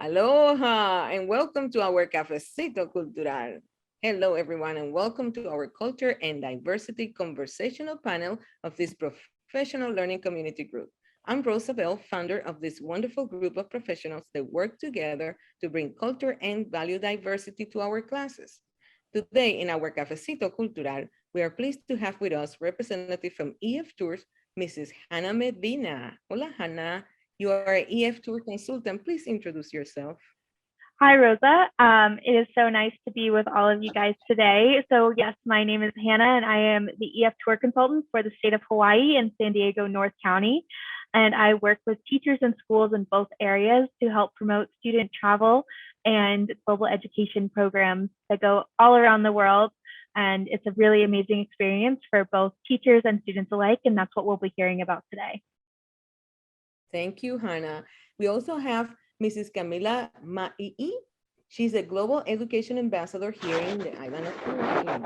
Aloha and welcome to our Cafecito Cultural. Hello, everyone, and welcome to our Culture and Diversity conversational panel of this professional learning community group. I'm Rosabel, founder of this wonderful group of professionals that work together to bring culture and value diversity to our classes. Today, in our Cafecito Cultural, we are pleased to have with us representative from EF Tours, Mrs. Hannah Medina. Hola, Hannah. You are an EF Tour consultant. Please introduce yourself. Hi, Rosa. It is so nice to be with all of you guys today. So yes, my name is Hannah and I am the EF Tour Consultant for the state of Hawaii and San Diego North County. And I work with teachers and schools in both areas to help promote student travel and global education programs that go all around the world. And it's a really amazing experience for both teachers and students alike. And that's what we'll be hearing about today. Thank you, Hannah. We also have Mrs. Camila Ma'i'i. She's a Global Education Ambassador here in the island of Hawaii.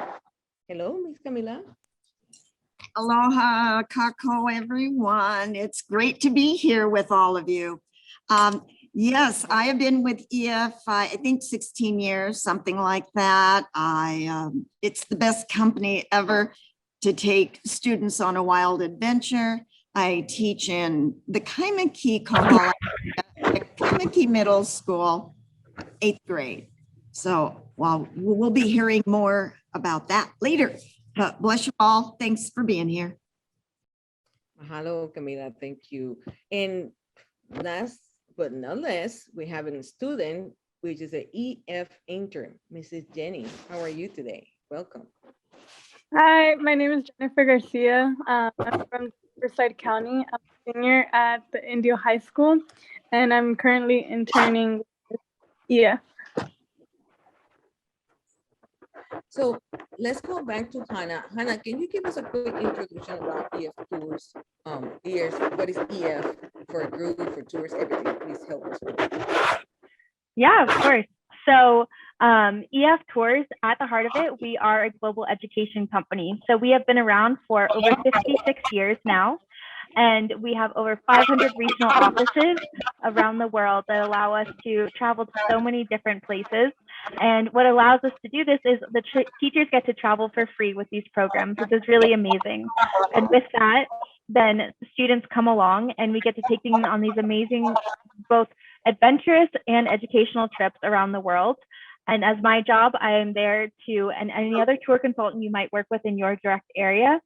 Hello, Ms. Camila. Aloha, kako, everyone. It's great to be here with all of you. Yes, I have been with EF, I think 16 years, something like that. It's the best company ever to take students on a wild adventure. I teach in the Kaimaki Middle School, 8th grade. So we'll be hearing more about that later. But bless you all. Thanks for being here. Mahalo, Camila. Thank you. And last but not least, we have a student, which is an EF intern, Mrs. Jenny. How are you today? Welcome. Hi, my name is Jennifer Garcia. I'm from Riverside County. I'm a senior at the Indio High School, and I'm currently interning with EF. So let's go back to Hannah. Hannah, can you give us a quick introduction about EF Tours? What is EF for a group, for tours, everything? Please help us with that. Yeah, of course. So EF Tours, at the heart of it, we are a global education company. So we have been around for over 56 years now, and we have over 500 regional offices around the world that allow us to travel to so many different places. And what allows us to do this is the teachers get to travel for free with these programs, which is really amazing. And with that, then students come along and we get to take them on these amazing, both adventurous and educational trips around the world. And as my job, I am there to, and any other tour consultant you might work with in your direct area,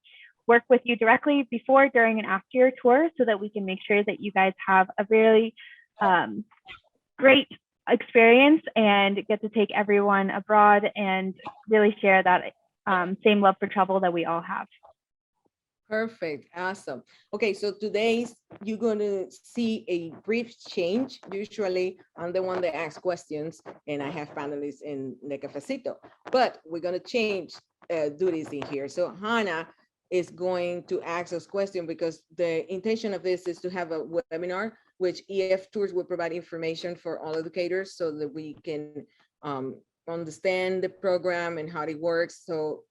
work with you directly before, during, and after your tour so that we can make sure that you guys have a really great experience and get to take everyone abroad and really share that same love for travel that we all have. Perfect. Awesome. Okay, so today you're going to see a brief change. Usually I'm the one that asks questions and I have panelists in the cafecito, but we're going to change duties in here. So Hannah is going to ask us questions because the intention of this is to have a webinar which EF Tours will provide information for all educators so that we can understand the program and how it works. So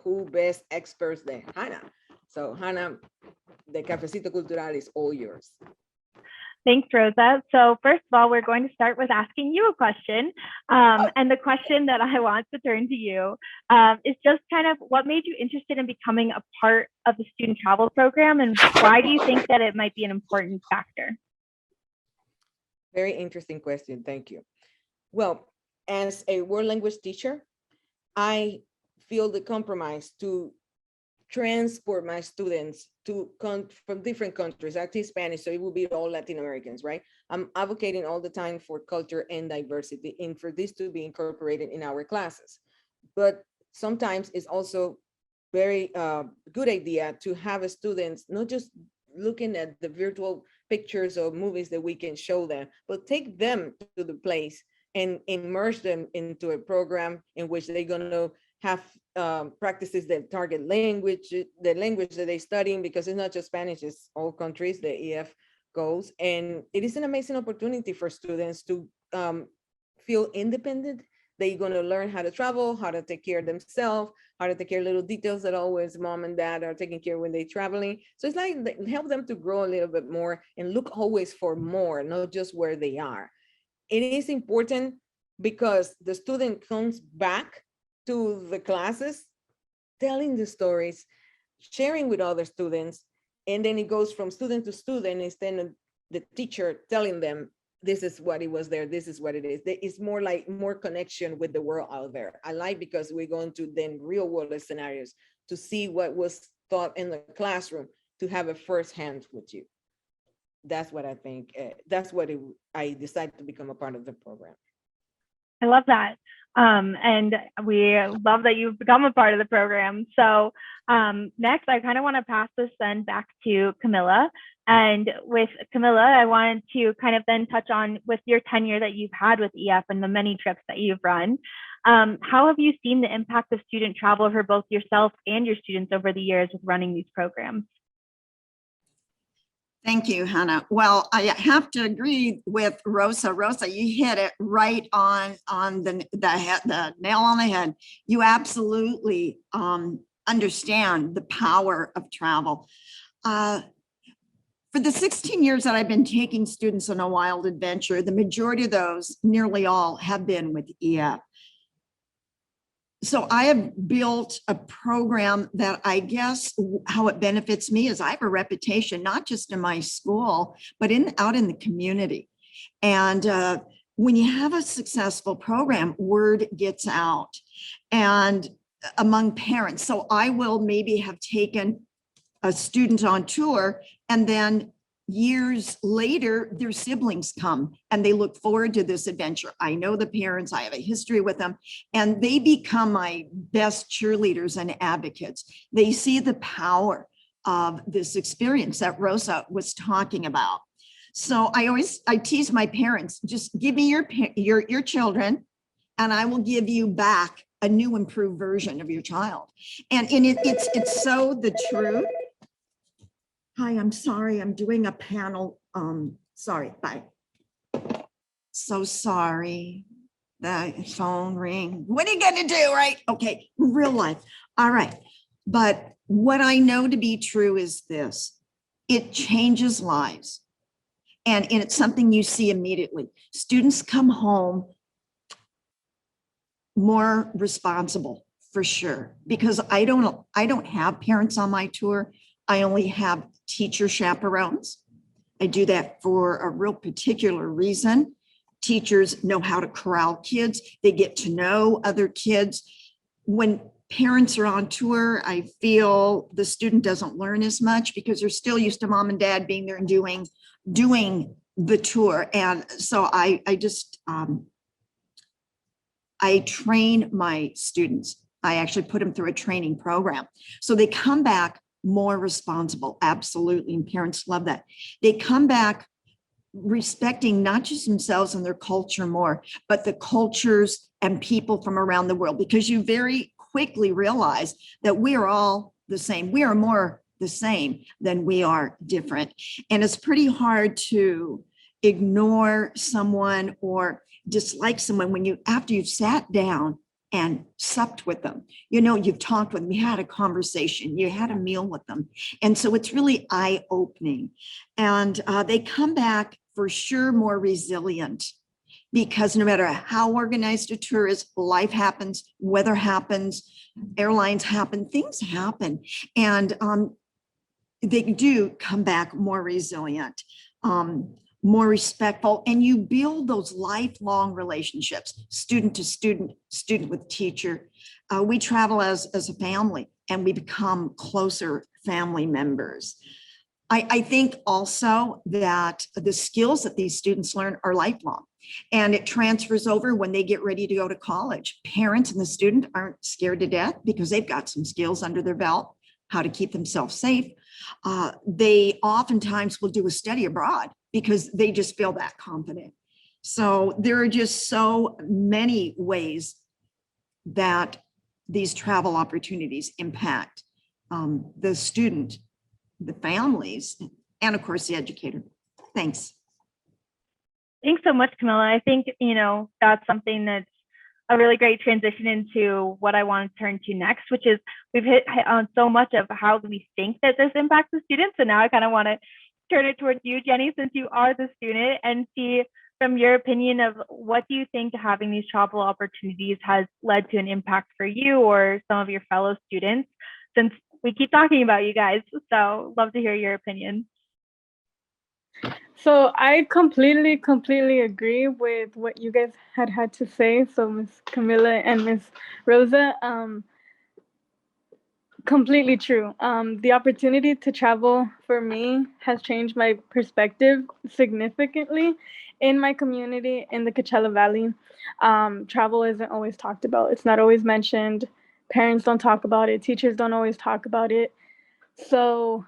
who best experts than Hannah? So Hannah, the Cafecito Cultural is all yours. Thanks, Rosa. So first of all, we're going to start with asking you a question. And the question that I want to turn to you is just kind of what made you interested in becoming a part of the student travel program, and why do you think that it might be an important factor? Very interesting question. Thank you. Well, as a world language teacher, I feel the compromise to transport my students to from different countries. I teach Spanish, so it will be all Latin Americans, right? I'm advocating all the time for culture and diversity and for this to be incorporated in our classes. But sometimes it's also very good idea to have students not just looking at the virtual pictures or movies that we can show them, but take them to the place and immerse them into a program in which they're going to have practices that target language, the language that they're studying, because it's not just Spanish, it's all countries, the EF goes. And it is an amazing opportunity for students to feel independent. They're going to learn how to travel, how to take care of themselves, how to take care of little details that always mom and dad are taking care of when they're traveling. So it's like help them to grow a little bit more and look always for more, not just where they are. it is important because the student comes back to the classes, telling the stories, sharing with other students, and then it goes from student to student instead of the teacher telling them, this is what it was there, this is what it is. It's more like more connection with the world out there. I like because we're going to then real world scenarios to see what was taught in the classroom, to have a first hand with you. That's what I think. That's what I decided to become a part of the program. I love that. And we love that you've become a part of the program. So next, I kind of want to pass this then back to Camilla. And with Camilla, I wanted to kind of then touch on with your tenure that you've had with EF and the many trips that you've run. How have you seen the impact of student travel for both yourself and your students over the years with running these programs? Thank you, Hannah. Well, I have to agree with Rosa. Rosa, you hit it right on the nail on the head. You absolutely understand the power of travel. For the 16 years that I've been taking students on a wild adventure, the majority of those, nearly all, have been with EF. So I have built a program that I guess how it benefits me is I have a reputation, not just in my school, but out in the community. And when you have a successful program, word gets out and among parents. So I will maybe have taken a student on tour, and then years later, their siblings come and they look forward to this adventure. I know the parents, I have a history with them, and they become my best cheerleaders and advocates. They see the power of this experience that Rosa was talking about. So I tease my parents, just give me your children and I will give you back a new improved version of your child. And it's so the truth. Hi, I'm sorry, I'm doing a panel. Sorry, bye. So sorry, the phone ring. What are you gonna do, right? Okay, real life. All right, but what I know to be true is this. It changes lives. And it's something you see immediately. Students come home more responsible for sure, because I don't have parents on my tour. I only have teacher chaperones. I do that for a real particular reason. Teachers know how to corral kids. They get to know other kids. When parents are on tour, I feel the student doesn't learn as much because they're still used to mom and dad being there and doing the tour. And so I train my students. I actually put them through a training program. So they come back more responsible, absolutely, and parents love that. They come back respecting not just themselves and their culture more, but the cultures and people from around the world, because you very quickly realize that we are all the same. We are more the same than we are different. And it's pretty hard to ignore someone or dislike someone when after you've sat down and supped with them, you've talked with them, you had a conversation, you had a meal with them. And so it's really eye-opening. And they come back for sure more resilient, because no matter how organized a tour is, life happens, weather happens, airlines happen, things happen. And they do come back more resilient, more respectful, and you build those lifelong relationships, student to student, student with teacher. We travel as a family and we become closer family members. I think also that the skills that these students learn are lifelong, and it transfers over when they get ready to go to college. Parents and the student aren't scared to death because they've got some skills under their belt, how to keep themselves safe. They oftentimes will do a study abroad because they just feel that confident. So there are just so many ways that these travel opportunities impact the student, the families, and of course the educator. Thanks. Thanks so much, Camilla. I think, that's something that's a really great transition into what I want to turn to next, which is we've hit on so much of how we think that this impacts the students. And now I kind of want to turn it towards you, Jenny, since you are the student, and see from your opinion of what do you think having these travel opportunities has led to an impact for you or some of your fellow students, since we keep talking about you guys. So love to hear your opinion. So I completely agree with what you guys had to say. So Miss Camilla and Miss Rosa, completely true. The opportunity to travel for me has changed my perspective significantly in my community in the Coachella Valley. Travel isn't always talked about. It's not always mentioned. Parents don't talk about it. Teachers don't always talk about it. So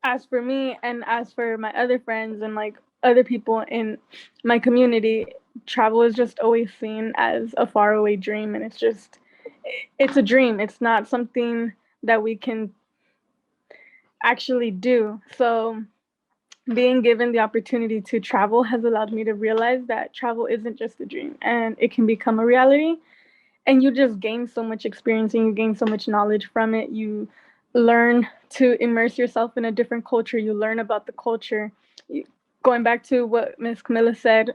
as for me and as for my other friends and like other people in my community, travel is just always seen as a faraway dream, and it's a dream. It's not something that we can actually do. So being given the opportunity to travel has allowed me to realize that travel isn't just a dream and it can become a reality, and you just gain so much experience and you gain so much knowledge from it. You learn to immerse yourself in a different culture. You learn about the culture. Going back to what Miss Camilla said,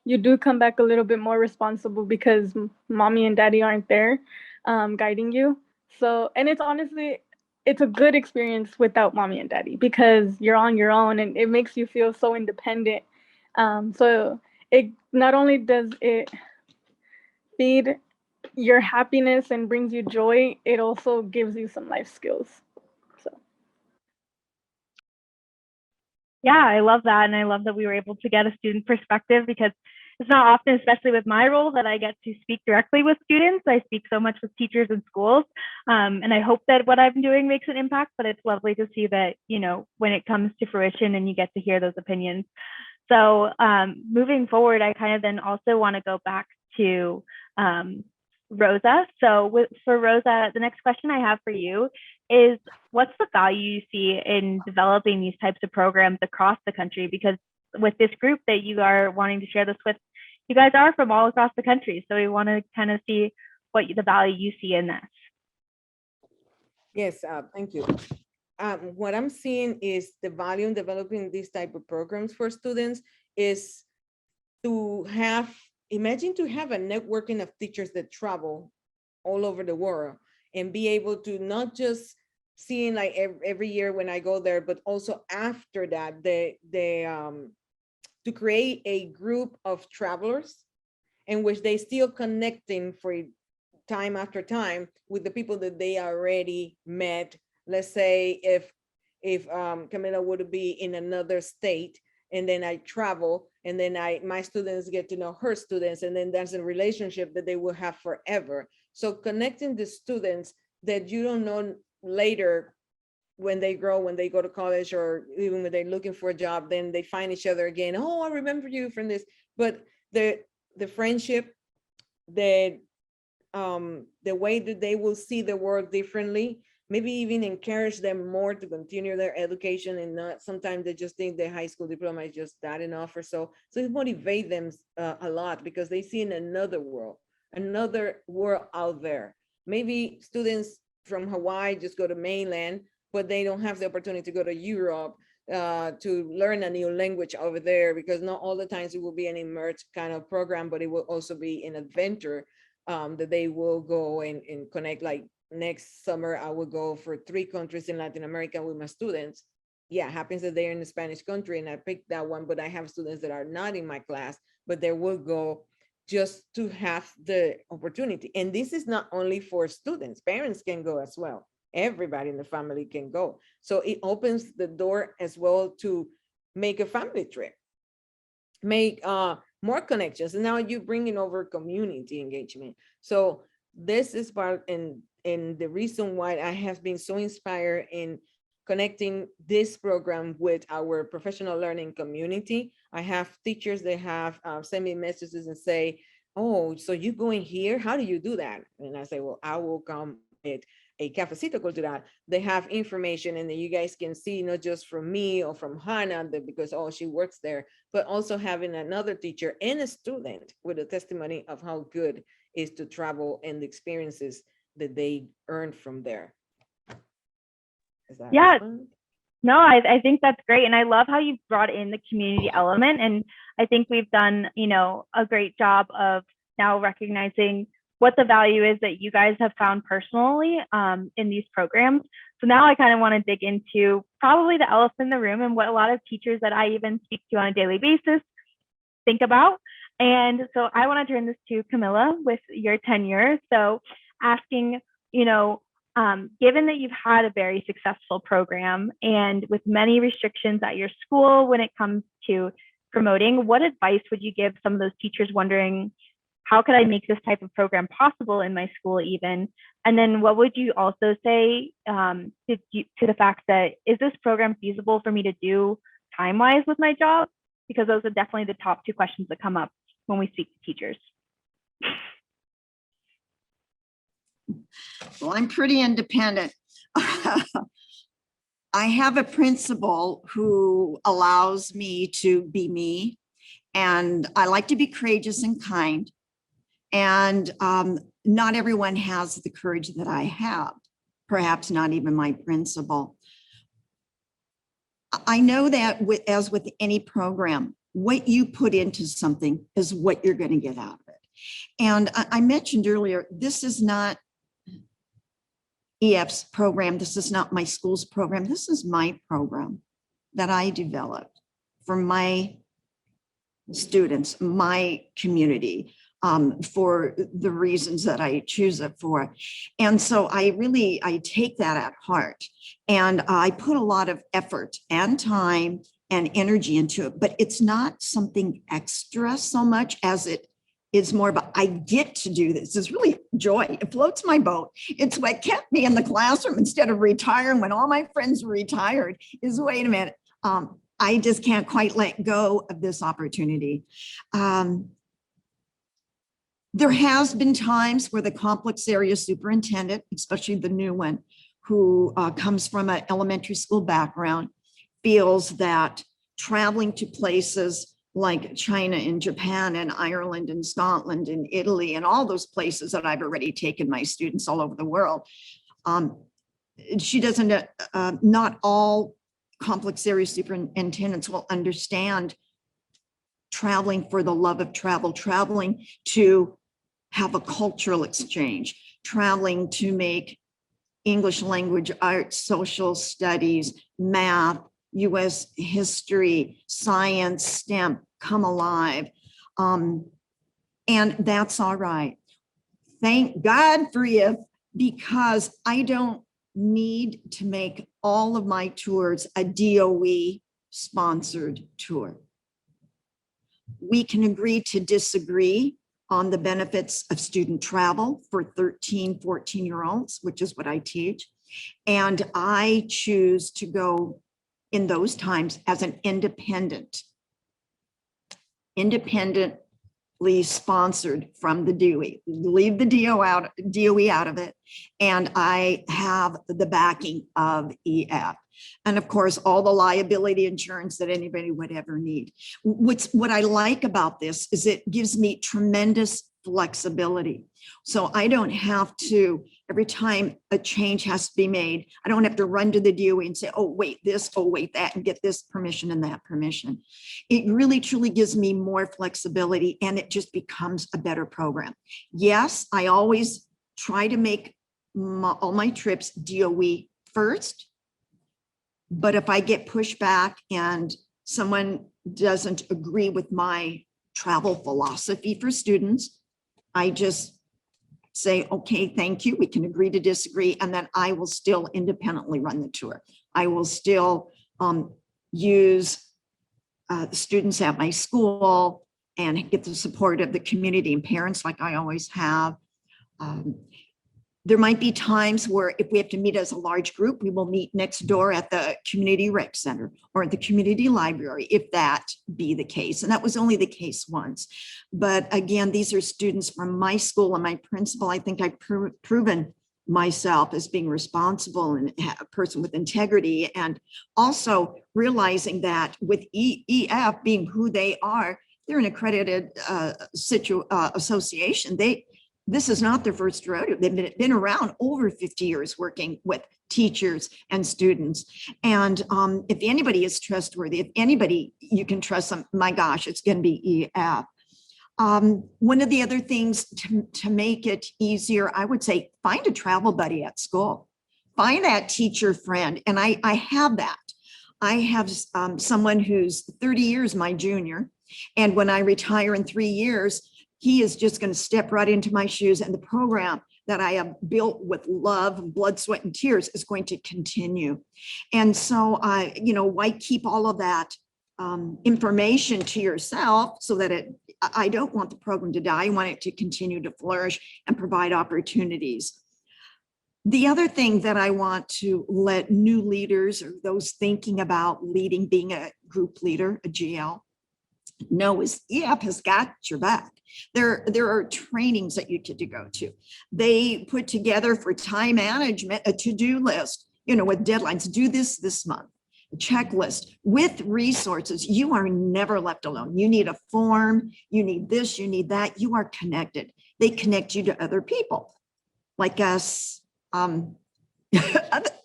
you do come back a little bit more responsible because mommy and daddy aren't there guiding you. So, and it's honestly, it's a good experience without mommy and daddy because you're on your own and it makes you feel so independent. So it not only does it feed your happiness and brings you joy, it also gives you some life skills. So Yeah, I love that. And I love that we were able to get a student perspective, because it's not often, especially with my role, that I get to speak directly with students. I speak so much with teachers and schools. And I hope that what I'm doing makes an impact, but it's lovely to see that, when it comes to fruition and you get to hear those opinions. So moving forward, I kind of then also want to go back to Rosa. So for Rosa, the next question I have for you is, what's the value you see in developing these types of programs across the country? Because with this group that you are wanting to share this with, you guys are from all across the country. So we want to kind of see what the value you see in this. Yes, thank you. What I'm seeing is the value in developing these type of programs for students is to imagine to have a networking of teachers that travel all over the world and be able to not just seeing like every year when I go there, but also after that, to create a group of travelers in which they still connecting for time after time with the people that they already met. Let's say if Camila would be in another state and then I travel and then my students get to know her students, and then there's a relationship that they will have forever. So connecting the students that you don't know later when they grow, when they go to college, or even when they're looking for a job, then they find each other again. Oh, I remember you from this. But the friendship, the way that they will see the world differently, maybe even encourage them more to continue their education, and not sometimes they just think their high school diploma is just that enough or so. So it motivates them a lot because they see in another world out there. Maybe students from Hawaii just go to mainland, but they don't have the opportunity to go to Europe to learn a new language over there, because not all the times it will be an immersed kind of program, but it will also be an adventure that they will go and connect. Like next summer, I will go for 3 countries in Latin America with my students. Yeah, it happens that they're in the Spanish country and I picked that one, but I have students that are not in my class, but they will go just to have the opportunity. And this is not only for students, parents can go as well. Everybody in the family can go. So it opens the door as well to make a family trip, make more connections. And now you're bringing over community engagement. So this is part and the reason why I have been so inspired in connecting this program with our professional learning community. I have teachers that have sent me messages and say, oh, so you going here? How do you do that? And I say, well, I will come with a cafecito cultural. They have information, and then you guys can see not just from me or from Hannah, because she works there, but also having another teacher and a student with a testimony of how good it is to travel and the experiences that they earned from there. Yeah, No, I think that's great. And I love how you've brought in the community element. And I think we've done, a great job of now recognizing what the value is that you guys have found personally in these programs. So now I kind of want to dig into probably the elephant in the room and what a lot of teachers that I even speak to on a daily basis think about. And so I want to turn this to Camilla with your tenure. So asking, given that you've had a very successful program and with many restrictions at your school when it comes to promoting, what advice would you give some of those teachers wondering, how could I make this type of program possible in my school even? And then what would you also say to the fact that, is this program feasible for me to do time-wise with my job? Because those are definitely the top two questions that come up when we speak to teachers. Well, I'm pretty independent. I have a principal who allows me to be me, and I like to be courageous and kind. And not everyone has the courage that I have, perhaps not even my principal. I know that as with any program, what you put into something is what you're going to get out of it. And I mentioned earlier, this is not EF's program. This is not my school's program. This is my program that I developed for my students, my community, for the reasons that I choose it for. And so I take that at heart, and I put a lot of effort and time and energy into it, but it's not something extra so much as it is more about, I get to do this. It's really joy. It floats my boat. It's what kept me in the classroom instead of retiring when all my friends were retired, is, wait a minute, I just can't quite let go of this opportunity. There has been times where the complex area superintendent, especially the new one, who comes from an elementary school background, feels that traveling to places like China and Japan and Ireland and Scotland and Italy and all those places that I've already taken my students all over the world, she doesn't, not all complex area superintendents will understand traveling for the love of travel, traveling to have a cultural exchange, traveling to make English language arts, social studies, math, US history, science, STEM come alive. And that's all right. Thank God for you, because I don't need to make all of my tours a DOE sponsored tour. We can agree to disagree on the benefits of student travel for 13, 14-year-olds, which is what I teach. And I choose to go in those times as an independently sponsored from the DOE. Leave the DOE out of it. And I have the backing of EF. And of course, all the liability insurance that anybody would ever need. What I like about this is it gives me tremendous flexibility. So I don't have to, every time a change has to be made, I don't have to run to the DOE and say, oh, wait, this, oh, wait, that, and get this permission and that permission. It really, truly gives me more flexibility, and it just becomes a better program. Yes, I always try to make all my trips DOE first. But if I get pushback and someone doesn't agree with my travel philosophy for students, I just say, okay, thank you. We can agree to disagree. And then I will still independently run the tour. I will still use students at my school and get the support of the community and parents like I always have. There might be times where if we have to meet as a large group, we will meet next door at the community rec center or at the community library, if that be the case. And that was only the case once. But again, these are students from my school, and my principal, I think I've proven myself as being responsible and a person with integrity, and also realizing that with EF being who they are, they're an accredited association. this is not their first rodeo. They've been around over 50 years working with teachers and students. And if anybody is trustworthy, if anybody you can trust them, my gosh, it's going to be EF. One of the other things to make it easier, I would say, find a travel buddy at school. Find that teacher friend. And I have that. I have someone who's 30 years my junior. And when I retire in 3 years, he is just going to step right into my shoes. And the program that I have built with love, blood, sweat, and tears is going to continue. And so, why keep all of that information to yourself so that I don't want the program to die. I want it to continue to flourish and provide opportunities. The other thing that I want to let new leaders or those thinking about leading, being a group leader, a GL, know is EF has got your back. There are trainings that you get to go to. They put together for time management a to-do list, with deadlines. Do this month. A checklist with resources. You are never left alone. You need a form. You need this. You need that. You are connected. They connect you to other people like us.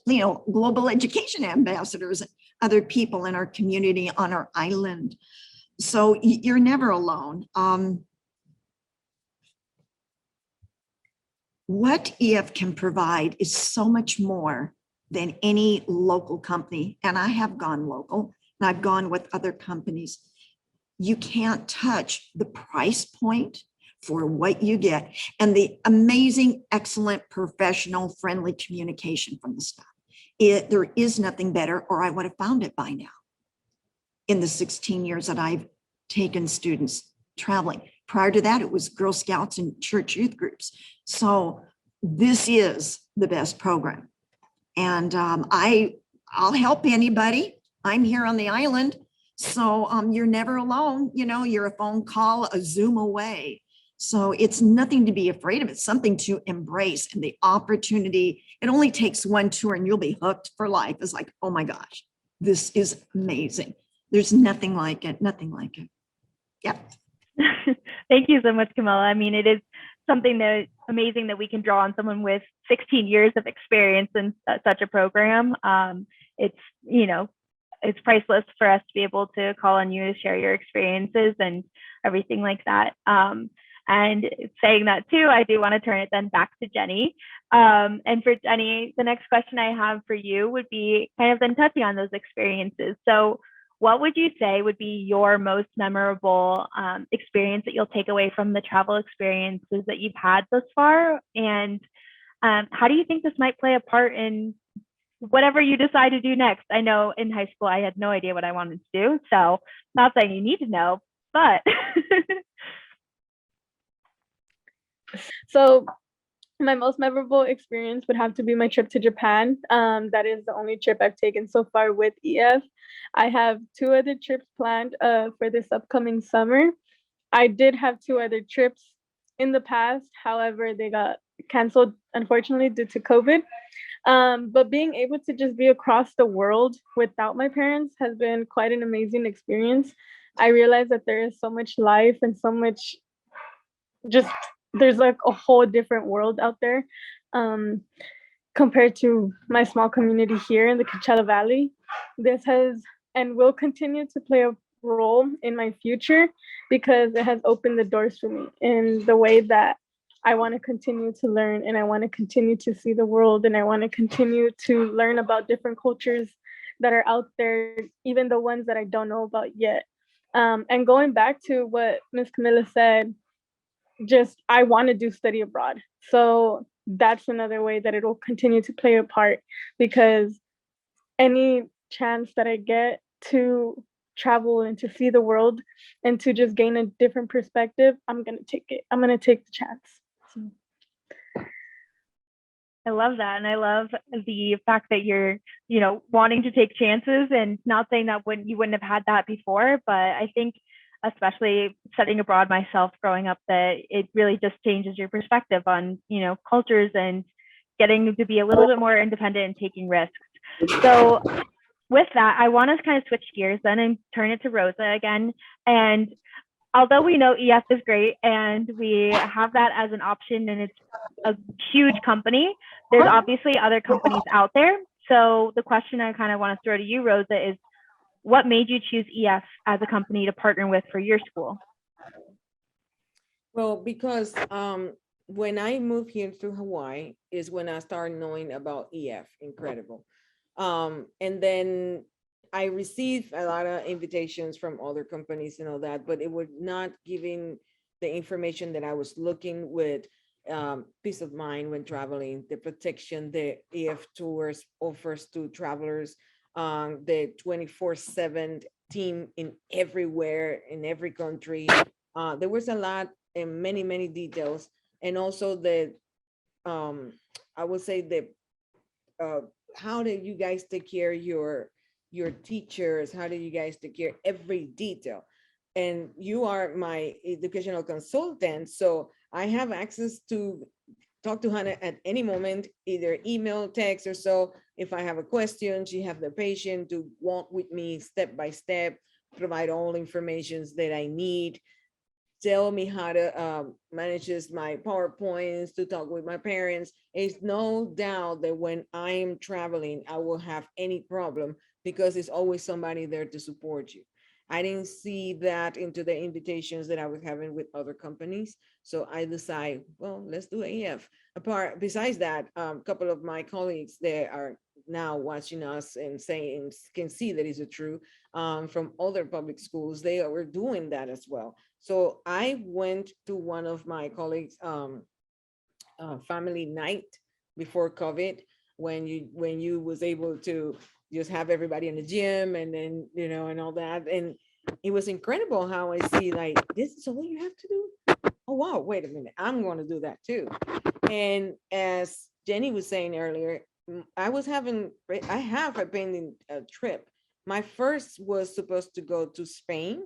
Global education ambassadors, other people in our community on our island. So you're never alone. What EF can provide is so much more than any local company. And I have gone local and I've gone with other companies. You can't touch the price point for what you get and the amazing, excellent, professional, friendly communication from the staff. There is nothing better, or I would have found it by now in the 16 years that I've taken students traveling. Prior to that, it was Girl Scouts and church youth groups. So this is the best program. And I'll help anybody. I'm here on the island. So you're never alone. You're a phone call, a Zoom away. So it's nothing to be afraid of. It's something to embrace, and the opportunity, it only takes one tour and you'll be hooked for life. It's like, oh my gosh, this is amazing. There's nothing like it, nothing like it. Yep. Thank you so much, Camilla. I mean, it is something that amazing that we can draw on someone with 16 years of experience in such a program. It's priceless for us to be able to call on you to share your experiences and everything like that. And saying that too, I do want to turn it then back to Jenny. And for Jenny, the next question I have for you would be kind of then touching on those experiences. So what would you say would be your most memorable experience that you'll take away from the travel experiences that you've had thus far? And how do you think this might play a part in whatever you decide to do next? I know in high school, I had no idea what I wanted to do. So not saying you need to know, but. So my most memorable experience would have to be my trip to Japan. That is the only trip I've taken so far with EF. I have 2 other trips planned for this upcoming summer. I did have 2 other trips in the past. However, they got canceled, unfortunately, due to COVID. But being able to just be across the world without my parents has been quite an amazing experience. I realized that there is so much life and so much there's like a whole different world out there compared to my small community here in the Coachella Valley. This has and will continue to play a role in my future because it has opened the doors for me in the way that I want to continue to learn, and I want to continue to see the world, and I want to continue to learn about different cultures that are out there, even the ones that I don't know about yet. And going back to what Ms. Camilla said, I want to do study abroad. So that's another way that it will continue to play a part, because any chance that I get to travel and to see the world and to just gain a different perspective, I'm going to take it. I'm going to take the chance. So. I love that. And I love the fact that you're, wanting to take chances, and not saying that you wouldn't have had that before, but I think especially studying abroad myself growing up, that it really just changes your perspective on, cultures and getting to be a little bit more independent and taking risks. So with that, I want to kind of switch gears then and turn it to Rosa again. And although we know EF is great and we have that as an option and it's a huge company, there's obviously other companies out there. So the question I kind of want to throw to you, Rosa, is what made you choose EF as a company to partner with for your school? Well, because when I moved here to Hawaii is when I started knowing about EF. Incredible. And then I received a lot of invitations from other companies and all that, but it was not giving the information that I was looking with, peace of mind when traveling, the protection the EF Tours offers to travelers, the 24/7 team in everywhere, in every country. There was a lot and many details. And also the, I would say the, how do you guys take care of your teachers? How do you guys take care of every detail? And you are my educational consultant, so I have access to talk to Hannah at any moment, either email, text, or so. If I have a question, she have the patience to walk with me step by step, provide all information that I need, tell me how to manage my PowerPoints, to talk with my parents. It's no doubt that when I am traveling, I will have any problem because there's always somebody there to support you. I didn't see that into the invitations that I was having with other companies. So I decided, well, let's do AF. Besides that, a couple of my colleagues that are now watching us and saying, can see that is true, from other public schools, they were doing that as well. So I went to one of my colleagues' family night before COVID, when you was able to just have everybody in the gym and then, and all that. And it was incredible how I see, like, this is all you have to do. Oh, wow, wait a minute, I'm going to do that too. And as Jenny was saying earlier, I have a pending trip. My first was supposed to go to Spain,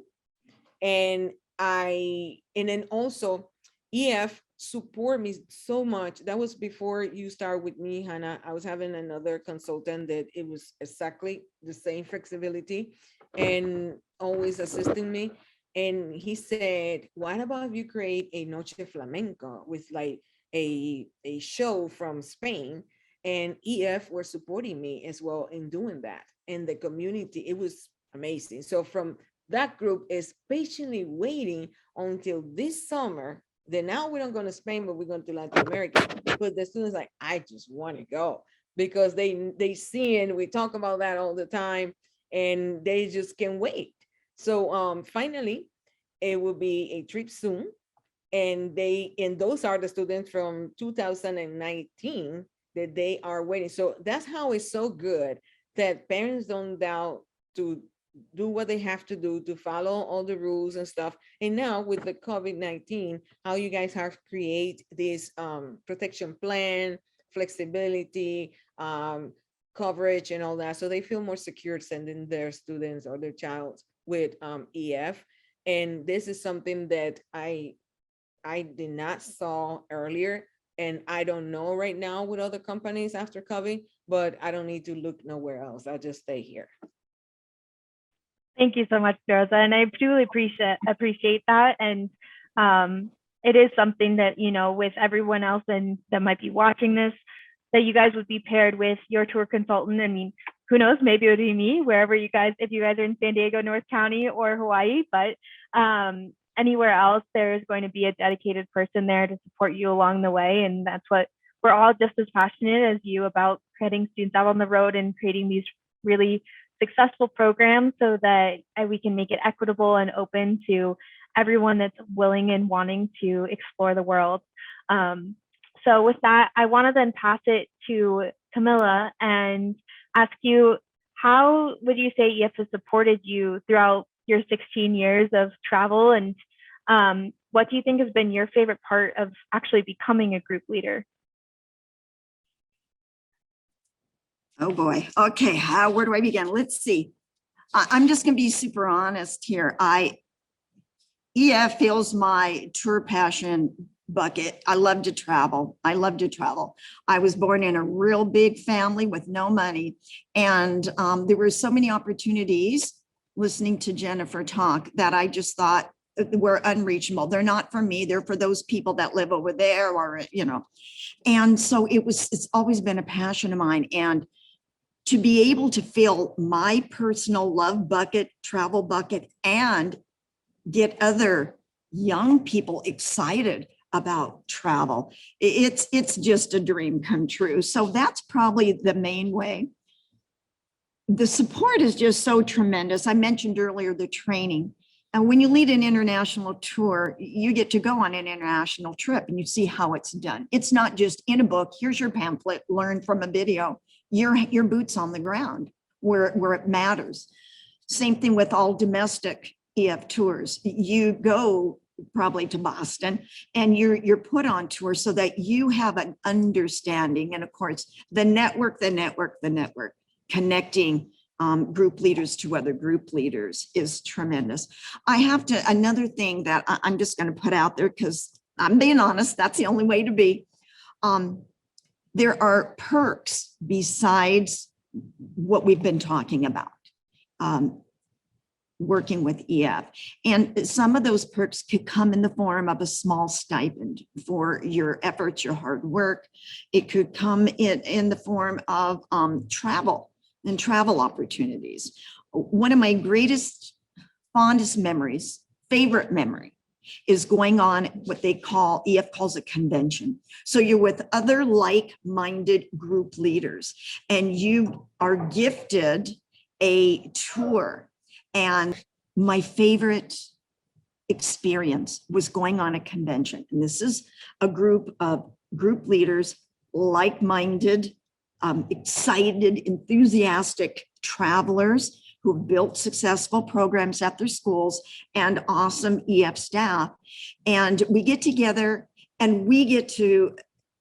and then also EF support me so much. That was before you start with me, Hannah. I was having another consultant that it was exactly the same flexibility and always assisting me. And he said, what about if you create a Noche Flamenco with like a show from Spain? And EF were supporting me as well in doing that. And the community, it was amazing. So from that group is patiently waiting until this summer. Then now we're not going to Spain, but we're going to Latin America. But the students like, I just want to go because they see, and we talk about that all the time, and they just can't wait. So finally, it will be a trip soon. And those are the students from 2019 that they are waiting. So that's how it's so good that parents don't doubt to do what they have to do to follow all the rules and stuff. And now with the COVID-19, how you guys have create this protection plan, flexibility, coverage and all that. So they feel more secure sending their students or their child with EF. And this is something that I did not saw earlier. And I don't know right now with other companies after COVID, but I don't need to look nowhere else. I'll just stay here. Thank you so much, Rosa. And I truly appreciate that. And it is something that, with everyone else and that might be watching this, that you guys would be paired with your tour consultant. I mean, who knows, maybe it would be me, wherever you guys, if you guys are in San Diego, North County or Hawaii, but anywhere else, there is going to be a dedicated person there to support you along the way. And that's what we're all just as passionate as you about getting students out on the road and creating these really successful programs so that we can make it equitable and open to everyone that's willing and wanting to explore the world. So with that, I want to then pass it to Camilla and ask you, how would you say EF has supported you throughout your 16 years of travel? And what do you think has been your favorite part of actually becoming a group leader? Oh boy. Okay. Where do I begin? Let's see. I'm just going to be super honest here. EF fills my tour passion bucket. I love to travel. I was born in a real big family with no money. And there were so many opportunities listening to Jennifer talk that I just thought were unreachable. They're not for me. They're for those people that live over there or, and so it's always been a passion of mine. And to be able to fill my personal love bucket, travel bucket, and get other young people excited about travel, it's just a dream come true. So that's probably the main way. The support is just so tremendous. I mentioned earlier the training. And when you lead an international tour, you get to go on an international trip and you see how it's done. It's not just in a book, here's your pamphlet, learn from a video. Your boots on the ground where it matters. Same thing with all domestic EF tours. You go probably to Boston and you're put on tour so that you have an understanding. And of course, the network, connecting group leaders to other group leaders is tremendous. Another thing that I'm just going to put out there, because I'm being honest, that's the only way to be. There are perks besides what we've been talking about, working with EF. And some of those perks could come in the form of a small stipend for your efforts, your hard work. It could come in the form of travel and travel opportunities. One of my greatest, fondest memories, favorite memory, is going on what they call, EF calls a convention. So you're with other like-minded group leaders and you are gifted a tour. And my favorite experience was going on a convention. And this is a group of group leaders, like-minded, excited, enthusiastic travelers who have built successful programs at their schools and awesome EF staff. And we get together and we get to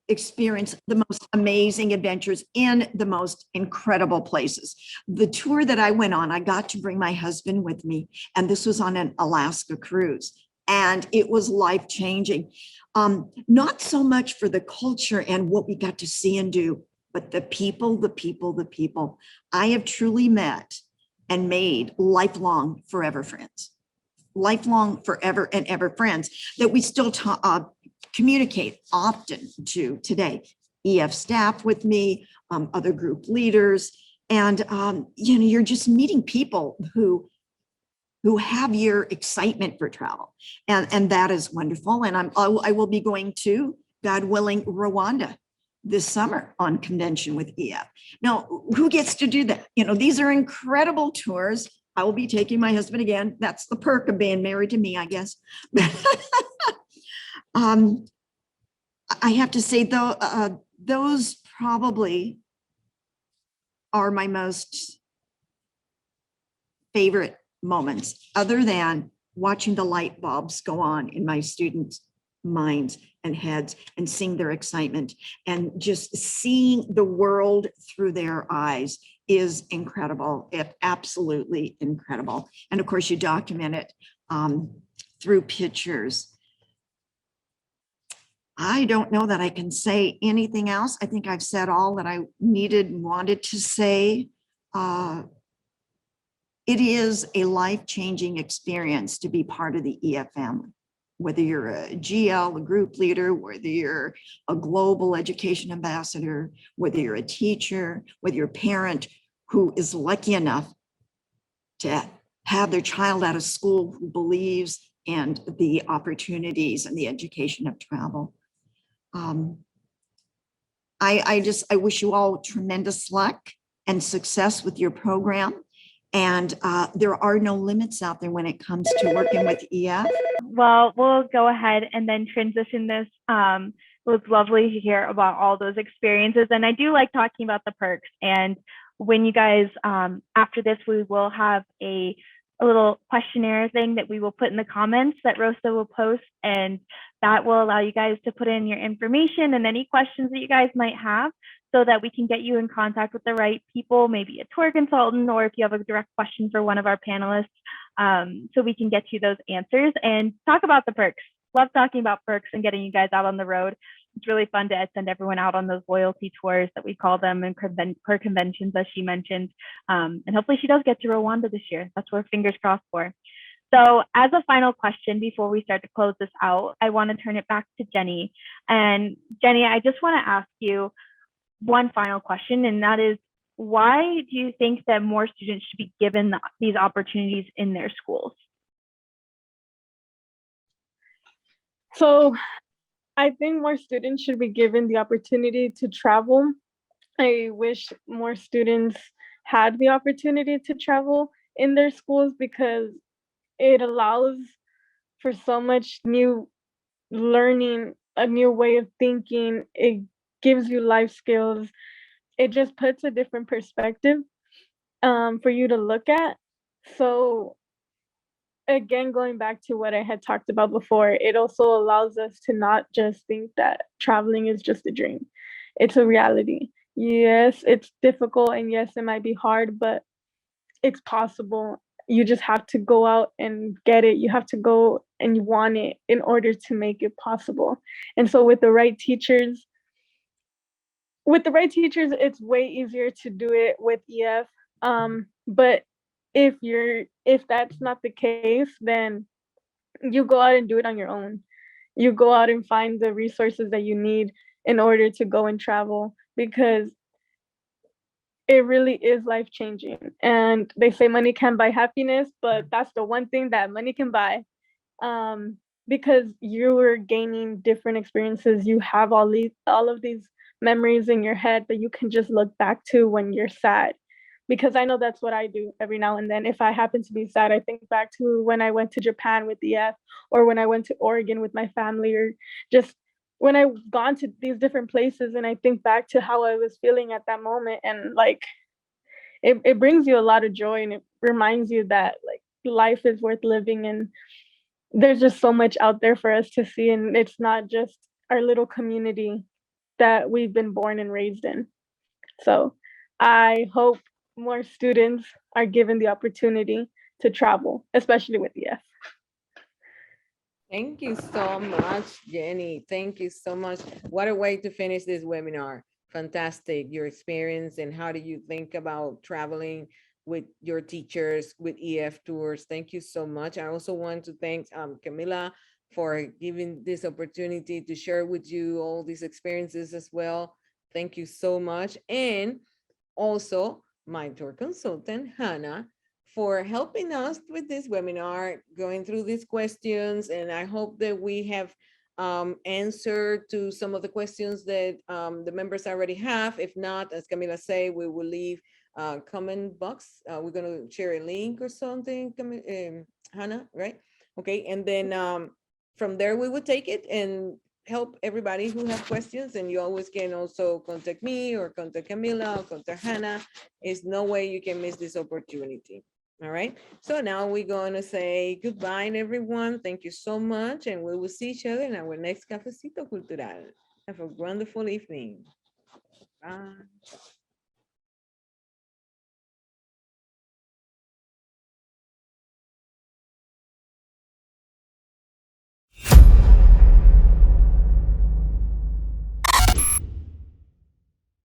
experience the most amazing adventures in the most incredible places. The tour that I went on, I got to bring my husband with me, and this was on an Alaska cruise. And it was life-changing. Not so much for the culture and what we got to see and do, but the people. I have truly met and made lifelong, forever friends. Lifelong, forever and ever friends that we still communicate often to today. EF staff with me, other group leaders, and you're just meeting people who have your excitement for travel, and that is wonderful. And I will be going to, God willing, Rwanda this summer on convention with EF. Now, who gets to do that? These are incredible tours. I will be taking my husband again. That's the perk of being married to me, I guess. I have to say, though, those probably are my most favorite moments, other than watching the light bulbs go on in my students' minds and heads and seeing their excitement and just seeing the world through their eyes is incredible. It absolutely incredible. And of course, you document it through pictures. I don't know that I can say anything else. I think I've said all that I needed and wanted to say. It is a life-changing experience to be part of the EF family. Whether you're a GL, a group leader, whether you're a global education ambassador, whether you're a teacher, whether you're a parent who is lucky enough to have their child out of school who believes in the opportunities and the education of travel. I wish you all tremendous luck and success with your program. And there are no limits out there when it comes to working with EF. Well, we'll go ahead and then transition this. It was lovely to hear about all those experiences. And I do like talking about the perks. And when you guys, after this, we will have a little questionnaire thing that we will put in the comments that Rosa will post. And that will allow you guys to put in your information and any questions that you guys might have, so that we can get you in contact with the right people, maybe a tour consultant, or if you have a direct question for one of our panelists, so we can get you those answers and talk about the perks. Love talking about perks and getting you guys out on the road. It's really fun to send everyone out on those loyalty tours that we call them, and per conventions, as she mentioned. And hopefully she does get to Rwanda this year. That's what fingers crossed for. So as a final question before we start to close this out, I want to turn it back to Jenny. And Jenny, I just want to ask you one final question, and that is, why do you think that more students should be given these opportunities in their schools? So I think more students should be given the opportunity to travel. I wish more students had the opportunity to travel in their schools because it allows for so much new learning, a new way of thinking. It gives you life skills. It just puts a different perspective for you to look at. So again, going back to what I had talked about before, it also allows us to not just think that traveling is just a dream. It's a reality. Yes, it's difficult and yes, it might be hard, but it's possible. You just have to go out and get it. You have to go and you want it in order to make it possible. And so with the right teachers, it's way easier to do it with EF. But if that's not the case, then you go out and do it on your own. You go out and find the resources that you need in order to go and travel because it really is life changing. And they say money can buy happiness, but that's the one thing that money can buy. Because you're gaining different experiences. You have all of these memories in your head that you can just look back to when you're sad. Because I know that's what I do every now and then. If I happen to be sad, I think back to when I went to Japan with EF, or when I went to Oregon with my family, or just when I've gone to these different places and I think back to how I was feeling at that moment. And like it brings you a lot of joy, and it reminds you that like life is worth living, and there's just so much out there for us to see, and it's not just our little community that we've been born and raised in. So I hope more students are given the opportunity to travel, especially with EF. Thank you so much, Jenny. Thank you so much. What a way to finish this webinar. Fantastic, your experience and how do you think about traveling with your teachers, with EF tours. Thank you so much. I also want to thank Camila for giving this opportunity to share with you all these experiences as well. Thank you so much. And also my tour consultant, Hannah, for helping us with this webinar, going through these questions. And I hope that we have answered to some of the questions that the members already have. If not, as Camila say, we will leave comment box. We're gonna share a link or something, Hannah, right? Okay, and then from there we will take it and help everybody who have questions, and you always can also contact me or contact Camila or contact Hannah. There's no way you can miss this opportunity. All right, so now we're going to say goodbye, everyone. Thank you so much, and we will see each other in our next Cafecito Cultural. Have a wonderful evening. Bye.